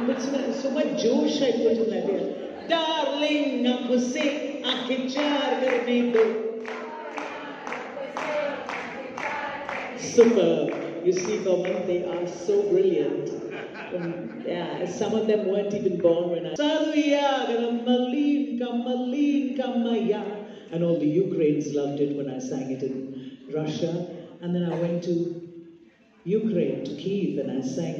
But so much josh I put in that there. Darling, आँखों से आँखें चार करने दो. Super. You see, Goman, they are so brilliant. Yeah, some of them weren't even born when I. And all the Ukrainians loved it when I sang it in Russia. And then I went to Ukraine, to Kyiv, and I sang.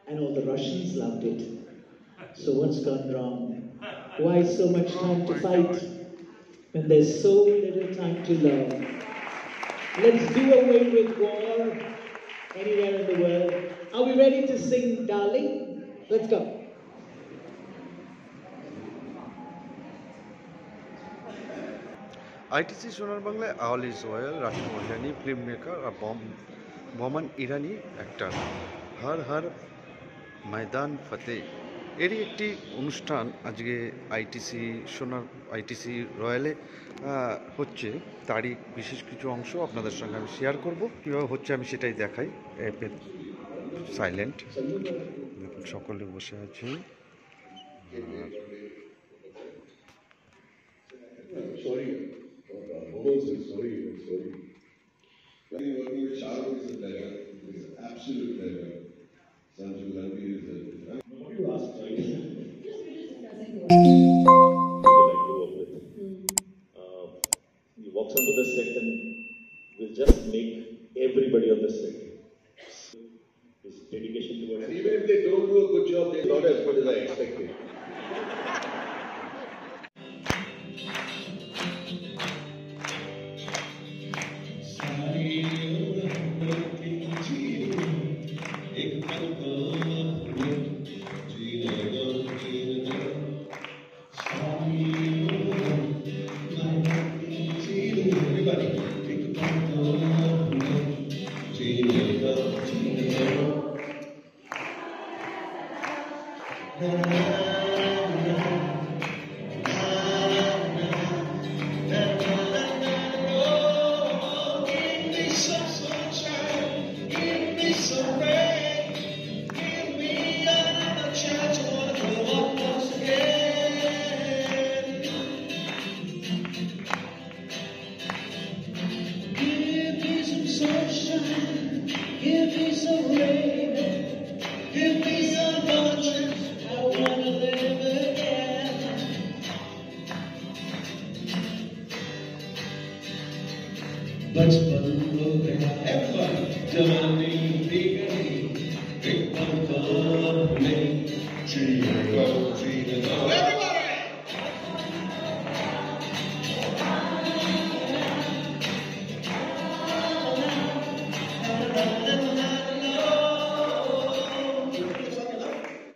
And all the Russians loved it. So what's gone wrong? Why so much time to fight when there's so little time to love? Let's do away with war anywhere in the world. Are we ready to sing, darling? Let's go. ITC সোনার বাংলায় all is well, Rashid Marjani filmmaker আর Boman Irani actor, Har Har Maidan Fateh এরই একটি অনুষ্ঠান আজকে ITC রয়্যালে হচ্ছে। তারই বিশেষ কিছু অংশ আপনাদের সঙ্গে আমি শেয়ার করব। কীভাবে হচ্ছে আমি সেটাই দেখাই। সাইলেন্ট, সকলে বসে আছে। He walks onto the set and will just make everybody on the set. His dedication towards it. Even if they don't do a good job, they're not as good as I expected. बचपन हो गया everybody जवानी भी गई